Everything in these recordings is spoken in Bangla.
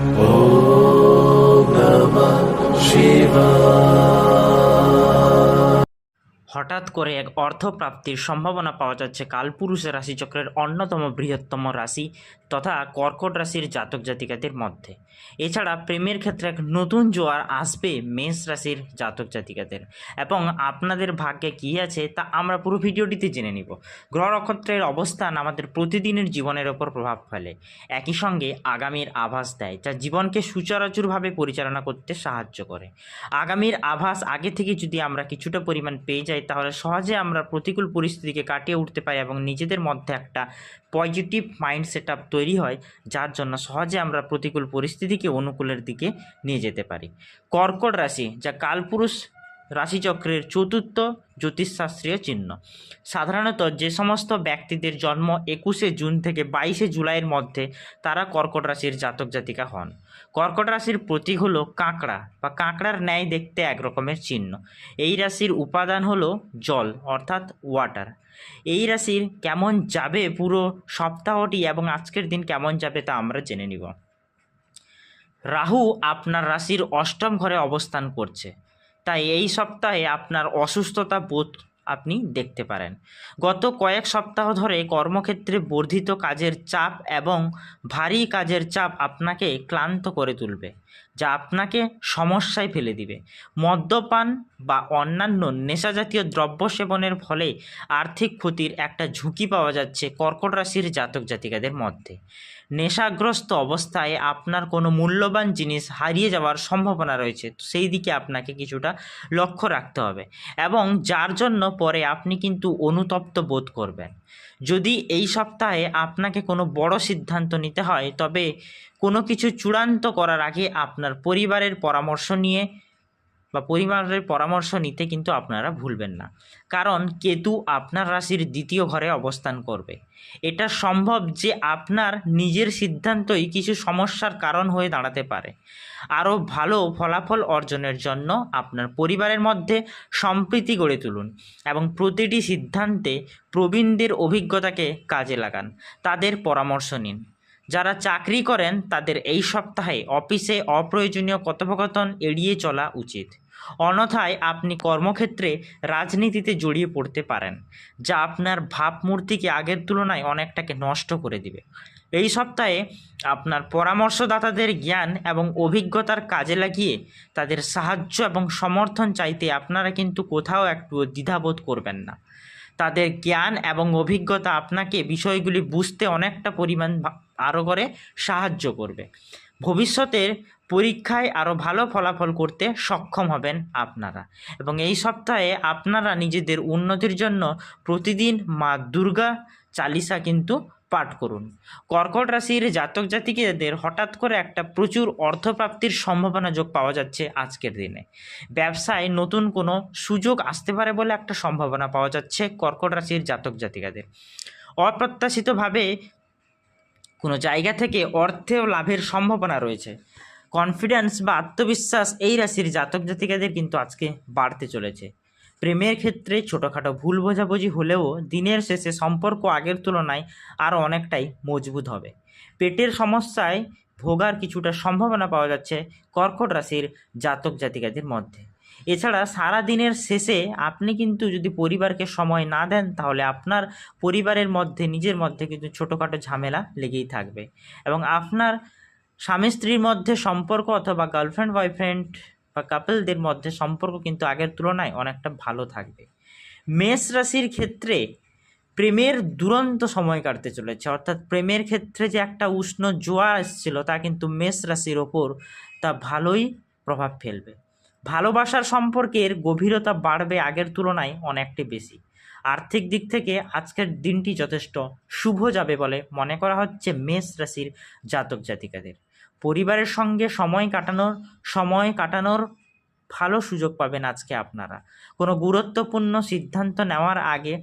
ॐ नमः शिवाय। হঠাৎ করে এক অর্থপ্রাপ্তির সম্ভাবনা পাওয়া যাচ্ছে কালপুরুষের রাশিচক্রের অন্যতম বৃহত্তম রাশি তথা কর্কট রাশির জাতক জাতিকাদের মধ্যে। এছাড়া প্রেমের ক্ষেত্রে এক নতুন জোয়ার আসবে মেষ রাশির জাতক জাতিকাদের, এবং আপনাদের ভাগ্যে কী আছে তা আমরা পুরো ভিডিওটিতে জেনে নিব। গ্রহ নক্ষত্রের অবস্থান আমাদের প্রতিদিনের জীবনের ওপর প্রভাব ফেলে, একই সঙ্গে আগামীর আভাস দেয়, যা জীবনকে সুচারুভাবে পরিচালনা করতে সাহায্য করে। আগামীর আভাস আগে থেকে যদি আমরা কিছুটা পরিমাণ পেয়ে যাই, তাহলে সহজে আমরা প্রতিকূল পরিস্থিতিকে কাটিয়ে উঠতে পারি এবং নিজেদের মধ্যে একটা পজিটিভ মাইন্ড সেট আপ তৈরি হয়, যার জন্য সহজে আমরা প্রতিকূল পরিস্থিতিকে অনুকূলের দিকে নিয়ে যেতে পারি। কর্কট রাশি, যা কালপুরুষ রাশিচক্রের চতুর্থ জ্যোতিষশাস্ত্রীয় চিহ্ন। সাধারণত যে সমস্ত ব্যক্তিদের জন্ম 21শে জুন থেকে 22শে জুলাইয়ের মধ্যে, তারা কর্কট রাশির জাতক জাতিকা হন। কর্কট রাশির প্রতীক হলো কাঁকড়া বা কাঁকড়ার ন্যায় দেখতে এক রকমের চিহ্ন। এই রাশির উপাদান হলো জল, অর্থাৎ ওয়াটার। এই রাশির কেমন যাবে পুরো সপ্তাহটি এবং আজকের দিন কেমন যাবে তা আমরা জেনে নিব। রাহু আপনার রাশির অষ্টম ঘরে অবস্থান করছে, তাই এই সপ্তাহে আপনার অসুস্থতা বোধ আপনি দেখতে পারেন। গত কয়েক সপ্তাহ ধরে কর্মক্ষেত্রে বর্ধিত কাজের চাপ এবং ভারী কাজের চাপ আপনাকে ক্লান্ত করে তুলবে, যা আপনাকে সমস্যায় ফেলে দিবে। মদ্যপান বা অন্যান্য নেশাজাতীয় দ্রব্য সেবনের ফলে আর্থিক ক্ষতির একটা ঝুঁকি পাওয়া যাচ্ছে কর্কট রাশির জাতক জাতিকাদের মধ্যে। নেশাগ্রস্ত অবস্থায় আপনার কোনো মূল্যবান জিনিস হারিয়ে যাওয়ার সম্ভাবনা রয়েছে, তো সেই দিকে আপনাকে কিছুটা লক্ষ্য রাখতে হবে, এবং যার জন্য পরে আপনি কিন্তু অনুতপ্ত বোধ করবেন। যদি এই সপ্তাহে আপনাকে কোনো বড় সিদ্ধান্ত নিতে হয়, তবে কোনো কিছু চূড়ান্ত করার আগে আপনার পরিবারের পরামর্শ নিতে কিন্তু আপনারা ভুলবেন না, কারণ কেতু আপনার রাশির দ্বিতীয় ঘরে অবস্থান করবে। এটা সম্ভব যে আপনার নিজের সিদ্ধান্তই কিছু সমস্যার কারণ হয়ে দাঁড়াতে পারে। আরও ভালো ফলাফল অর্জনের জন্য আপনার পরিবারের মধ্যে সম্প্রীতি গড়ে তুলুন এবং প্রতিটি সিদ্ধান্তে প্রবীণদের অভিজ্ঞতাকে কাজে লাগান, তাদের পরামর্শ নিন। যারা চাকরি করেন তাদের এই সপ্তাহে অফিসে অপ্রয়োজনীয় কথোপকথন এড়িয়ে চলা উচিত, অন্যথায় আপনি কর্মক্ষেত্রে রাজনীতিতে জড়িয়ে পড়তে পারেন, যা আপনার ভাবমূর্তিকে আগের তুলনায় অনেকটাকে নষ্ট করে দিবে। এই সপ্তাহে আপনার পরামর্শদাতাদের জ্ঞান এবং অভিজ্ঞতার কাজে লাগিয়ে তাদের সাহায্য এবং সমর্থন চাইতে আপনারা কিন্তু কোথাও একটু দ্বিধাবোধ করবেন না। তাদের জ্ঞান এবং অভিজ্ঞতা আপনাকে বিষয়গুলি বুঝতে অনেকটা পরিমাণ আরও করে সাহায্য করবে। ভবিষ্যতের পরীক্ষায় আরও ভালো ফলাফল করতে সক্ষম হবেন আপনারা, এবং এই সপ্তাহে আপনারা নিজেদের উন্নতির জন্য প্রতিদিন মা দুর্গা চালিসা কিন্তু পাঠ করুন। কর্কট রাশির জাতক জাতিকাদের হঠাৎ করে একটা প্রচুর অর্থপ্রাপ্তির সম্ভাবনা যোগ পাওয়া যাচ্ছে আজকের দিনে। ব্যবসায় নতুন কোনো সুযোগ আসতে পারে বলে একটা সম্ভাবনা পাওয়া যাচ্ছে কর্কট রাশির জাতক জাতিকাদের। অপ্রত্যাশিতভাবে কোনো জায়গা থেকে অর্থেও লাভের সম্ভাবনা রয়েছে। কনফিডেন্স বা আত্মবিশ্বাস এই রাশির জাতক জাতিকাদের কিন্তু আজকে বাড়তে চলেছে। প্রেমের ক্ষেত্রে ছোটোখাটো ভুল বোঝাবুঝি হলেও দিনের শেষে সম্পর্ক আগের তুলনায় আরও অনেকটাই মজবুত হবে। পেটের সমস্যায় ভোগার কিছুটা সম্ভাবনা পাওয়া যাচ্ছে কর্কট রাশির জাতক জাতিকাদের মধ্যে। এছাড়া সারা দিনের শেষে আপনি কিন্তু যদি পরিবারকে সময় না দেন, তাহলে আপনার পরিবারের মধ্যে নিজের মধ্যে কিন্তু ছোটোখাটো ঝামেলা লেগেই থাকবে, এবং আপনার স্বামী স্ত্রীর মধ্যে সম্পর্ক অথবা গার্লফ্রেন্ড বয়ফ্রেন্ড বা কাপলদের মধ্যে সম্পর্ক কিন্তু আগের তুলনায় অনেকটা ভালো থাকবে। মেষ রাশির ক্ষেত্রে প্রেমের দুরন্ত সময় কাটতে চলেছে, অর্থাৎ প্রেমের ক্ষেত্রে যে একটা উষ্ণ জোয়ার এসেছিল তা কিন্তু মেষ রাশির ওপর তা ভালোই প্রভাব ফেলবে। ভালোবাসার সম্পর্কের গভীরতা বাড়বে আগের তুলনায় অনেকটাই বেশি। আর্থিক দিক থেকে আজকের দিনটি যথেষ্ট শুভ যাবে বলে মনে করা হচ্ছে মেষ রাশির জাতক জাতিকাদের। পরিবারের সঙ্গে সময় কাটানোর ভালো সুযোগ পাবেন আজকে আপনারা। কোনো গুরুত্বপূর্ণ সিদ্ধান্ত নেওয়ার আগে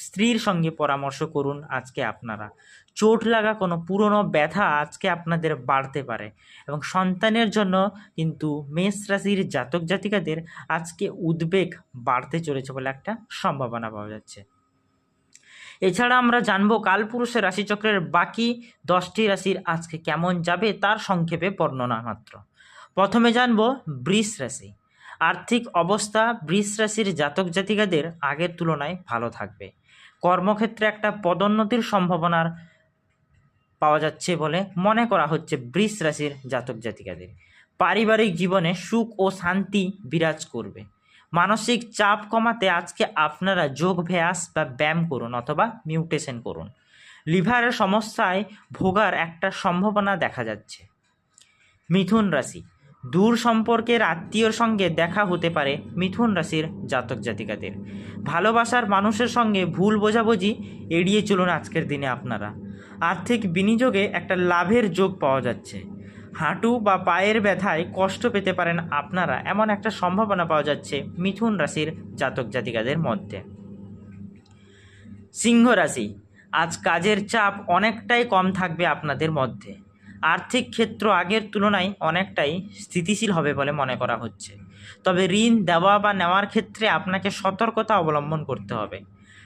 স্ত্রীর সঙ্গে পরামর্শ করুন আজকে আপনারা। চোট লাগা কোনো পুরনো ব্যথা আজকে আপনাদের বাড়তে পারে, এবং সন্তানের জন্য কিন্তু মেষ রাশির জাতক জাতিকাদের আজকে উদ্বেগ বাড়তে চলেছে বলে একটা সম্ভাবনা পাওয়া যাচ্ছে। এছাড়া আমরা জানবো কালপুরুষের রাশিচক্রের বাকি 10টি রাশির আজকে কেমন যাবে তার সংক্ষেপে বর্ণনা মাত্র। প্রথমে জানবো বৃষ রাশি। আর্থিক অবস্থা বৃষ রাশির জাতক জাতিকাদের আগের তুলনায় ভালো থাকবে। কর্মক্ষেত্রে একটা পদোন্নতির সম্ভাবনার পাওয়া যাচ্ছে বলে মনে করা হচ্ছে বৃষ রাশির জাতক জাতিকাদের। পারিবারিক জীবনে সুখ ও শান্তি বিরাজ করবে। মানসিক চাপ কমাতে আজকে আপনারা যোগাভ্যাস বা ব্যায়াম করুন অথবা মিউটেশন করুন। লিভারের সমস্যায় ভোগার একটা সম্ভাবনা দেখা যাচ্ছে। মিথুন রাশি। দূর সম্পর্কের আত্মীয়র সঙ্গে দেখা হতে পারে মিথুন রাশির জাতক জাতিকাদের। ভালোবাসার মানুষের সঙ্গে ভুল বোঝাবুঝি এড়িয়ে চলুন আজকের দিনে আপনারা। আর্থিক বিনিয়োগে একটা লাভের যোগ পাওয়া যাচ্ছে। হাঁটু বা পায়ের ব্যথায় কষ্ট পেতে পারেন আপনারা, এমন একটা সম্ভাবনা পাওয়া যাচ্ছে মিথুন রাশির জাতক জাতিকাদের মধ্যে। সিংহ রাশি। আজ কাজের চাপ অনেকটাই কম থাকবে আপনাদের মধ্যে। আর্থিক ক্ষেত্র আগের তুলনায় অনেকটাই স্থিতিশীল হবে বলে মনে করা হচ্ছে। তবে ঋণ দেওয়া বা নেওয়ার ক্ষেত্রে আপনাকে সতর্কতা অবলম্বন করতে হবে।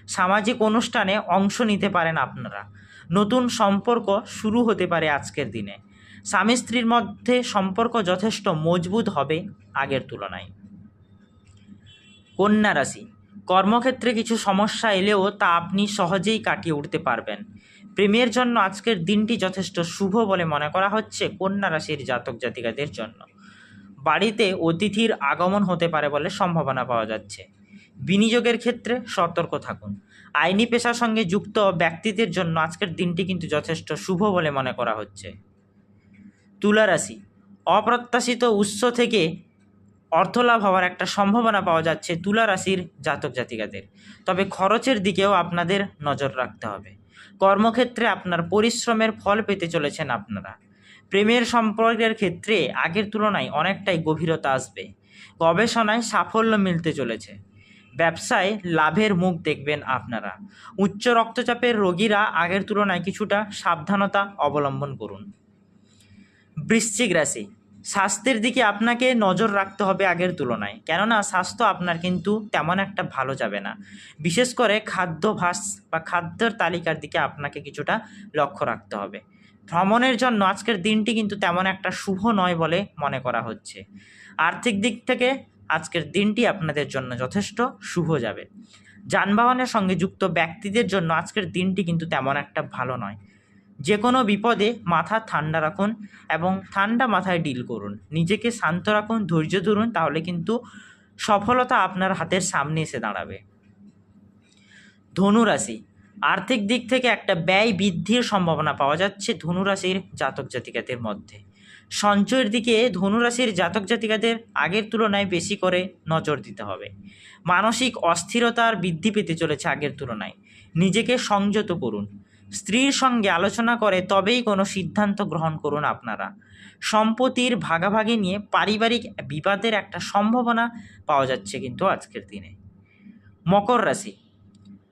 সামাজিক অনুষ্ঠানে অংশ নিতে পারেন আপনারা। নতুন সম্পর্ক শুরু হতে পারে আজকের দিনে। স্বামী স্ত্রীর মধ্যে সম্পর্ক যথেষ্ট মজবুত হবে আগের তুলনায়। কন্যা রাশি। কর্মক্ষেত্রে কিছু সমস্যা এলেও তা আপনি সহজেই কাটিয়ে উঠতে পারবেন। প্রেমের জন্য আজকের দিনটি যথেষ্ট শুভ বলে মনে করা হচ্ছে কন্যা রাশির জাতক জাতিকাদের জন্য। বাড়িতে অতিথির আগমন হতে পারে বলে সম্ভাবনা পাওয়া যাচ্ছে। বিনিয়োগের ক্ষেত্রে সতর্ক থাকুন। আইনি পেশার সঙ্গে যুক্ত ব্যক্তিদের জন্য আজকের দিনটি কিন্তু যথেষ্ট শুভ বলে মনে করা হচ্ছে। তুলা রাশি। অপ্রত্যাশিত উৎস থেকে অর্থলাভ হওয়ার একটা সম্ভাবনা পাওয়া যাচ্ছে তুলা রাশির জাতক জাতিকাদের। তবে খরচের দিকেও আপনাদের নজর রাখতে হবে। কর্মক্ষেত্রে আপনার পরিশ্রমের ফল পেতে চলেছেন আপনারা। প্রেমের সম্পর্কের ক্ষেত্রে আগের তুলনায় অনেকটাই গভীরতা আসবে। গবেষণায় সাফল্য মিলতে চলেছে। ব্যবসায় লাভের মুখ দেখবেন আপনারা। উচ্চ রক্তচাপের রোগীরা আগের তুলনায় কিছুটা সাবধানতা অবলম্বন করুন। বৃশ্চিক রাশি। স্বাস্থ্যের দিকে আপনাকে নজর রাখতে হবে আগের তুলনায়, কেননা স্বাস্থ্য আপনার কিন্তু তেমন একটা ভালো যাবে না। বিশেষ করে খাদ্যাভ্যাস বা খাদ্যের তালিকার দিকে আপনাকে কিছুটা লক্ষ্য রাখতে হবে। ভ্রমণের জন্য আজকের দিনটি কিন্তু তেমন একটা শুভ নয় বলে মনে করা হচ্ছে। আর্থিক দিক থেকে আজকের দিনটি আপনাদের জন্য যথেষ্ট শুভ যাবে। যানবাহনের সঙ্গে যুক্ত ব্যক্তিদের জন্য আজকের দিনটি কিন্তু তেমন একটা ভালো নয়। যে কোনো বিপদে মাথা ঠান্ডা রাখুন এবং ঠান্ডা মাথায় ডিল করুন। নিজেকে শান্ত রাখুন, ধৈর্য ধরুন, তাহলে কিন্তু সফলতা আপনার হাতের সামনে এসে দাঁড়াবে। ধনু রাশি। আর্থিক দিক থেকে একটা ব্যয় বৃদ্ধির সম্ভাবনা পাওয়া যাচ্ছে ধনুরাশির জাতক জাতিকাদের মধ্যে। সঞ্চয়ের দিকে ধনুরাশির জাতক জাতিকাদের আগের তুলনায় বেশি করে নজর দিতে হবে। মানসিক অস্থিরতার বৃদ্ধি পেতে চলেছে আগের তুলনায়। নিজেকে সংযত করুন। স্ত্রীর সঙ্গে আলোচনা করে তবেই কোনো সিদ্ধান্ত গ্রহণ করুন আপনারা। সম্পত্তির ভাগাভাগি নিয়ে পারিবারিক বিবাদের একটা সম্ভাবনা পাওয়া যাচ্ছে কিন্তু আজকের দিনে। মকর রাশি।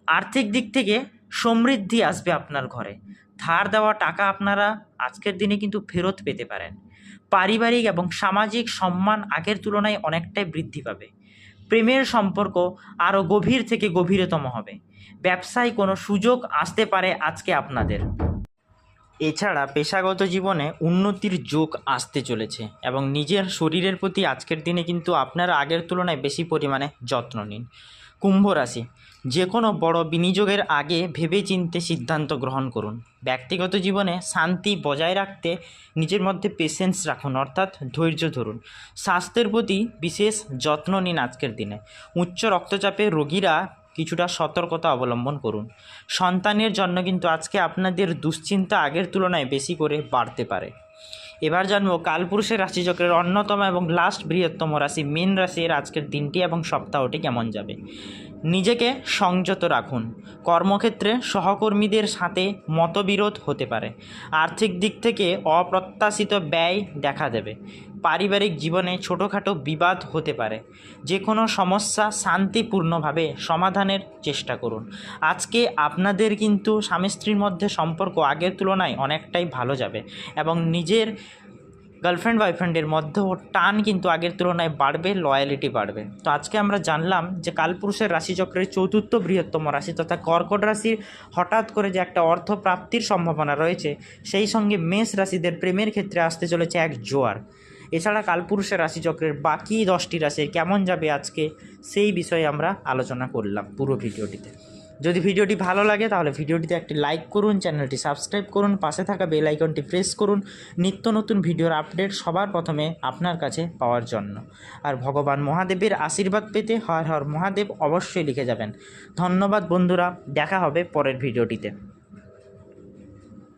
আর্থিক দিক থেকে সমৃদ্ধি আসবে আপনার ঘরে। ধার দেওয়া টাকা আপনারা আজকের দিনে কিন্তু ফেরত পেতে পারেন। পারিবারিক এবং সামাজিক সম্মান আগের তুলনায় অনেকটাই বৃদ্ধি পাবে। প্রেমের সম্পর্ক আরও গভীর থেকে গভীরতম হবে। ব্যবসায় কোনো সুযোগ আসতে পারে আজকে আপনাদের। এছাড়া পেশাগত জীবনে উন্নতির যোগ আসতে চলেছে এবং নিজের শরীরের প্রতি আজকের দিনে কিন্তু আপনারা আগের তুলনায় বেশি পরিমাণে যত্ন নিন। কুম্ভ রাশি। যে কোনো বড় বিনিয়োগের আগে ভেবেচিন্তে সিদ্ধান্ত গ্রহণ করুন। ব্যক্তিগত জীবনে শান্তি বজায় রাখতে নিজের মধ্যে পেশেন্স রাখুন, অর্থাৎ ধৈর্য ধরুন। স্বাস্থ্যের প্রতি বিশেষ যত্ন নিন আজকের দিনে। উচ্চ রক্তচাপের রোগীরা কিছুটা সতর্কতা অবলম্বন করুন। সন্তানের জন্য কিন্তু আজকে আপনাদের দুশ্চিন্তা আগের তুলনায় বেশি করে বাড়তে পারে। এবার জানবো কালপুরুষের রাশিচক্রের অন্যতম এবং লাস্ট বৃহত্তম রাশি মীন রাশির আজকের দিনটি এবং সপ্তাহটি কেমন যাবে। নিজেকে সংযত রাখুন। কর্মক্ষেত্রে সহকর্মীদের সাথে মতবিরোধ হতে পারে। আর্থিক দিক থেকে অপ্রত্যাশিত ব্যয় দেখা দেবে। পারিবারিক জীবনে ছোটোখাটো বিবাদ হতে পারে। যে কোনো সমস্যা শান্তিপূর্ণভাবে সমাধানের চেষ্টা করুন। আজকে আপনাদের কিন্তু স্বামী স্ত্রীর মধ্যে সম্পর্ক আগের তুলনায় অনেকটাই ভালো যাবে এবং নিজের গার্লফ্রেন্ড বয়ফ্রেন্ডের মধ্যেও টান কিন্তু আগের তুলনায় বাড়বে, লয়ালিটি বাড়বে। তো আজকে আমরা জানলাম যে কালপুরুষের রাশিচক্রের চতুর্থ বৃহত্তম রাশি তথা কর্কট রাশির হঠাৎ করে যে একটা অর্থ প্রাপ্তির সম্ভাবনা রয়েছে, সেই সঙ্গে মেষ রাশিদের প্রেমের ক্ষেত্রে আসতে চলেছে এক জোয়ার। এছাড়া কালপুরুষের রাশিচক্রের বাকি 10টি রাশির কেমন যাবে আজকে, সেই বিষয়ে আমরা আলোচনা করলাম পুরো ভিডিওটিতে। যদি ভিডিওটি ভালো লাগে তাহলে ভিডিওটিতে একটি লাইক করুন, চ্যানেলটি সাবস্ক্রাইব করুন, পাশে থাকা বেল আইকনটি প্রেস করুন নিত্য নতুন ভিডিওর আপডেট সবার প্রথমে আপনার কাছে পাওয়ার জন্য। আর ভগবান মহাদেবের আশীর্বাদ পেতে হর হর মহাদেব অবশ্যই লিখে যাবেন। ধন্যবাদ বন্ধুরা, দেখা হবে পরের ভিডিওটিতে।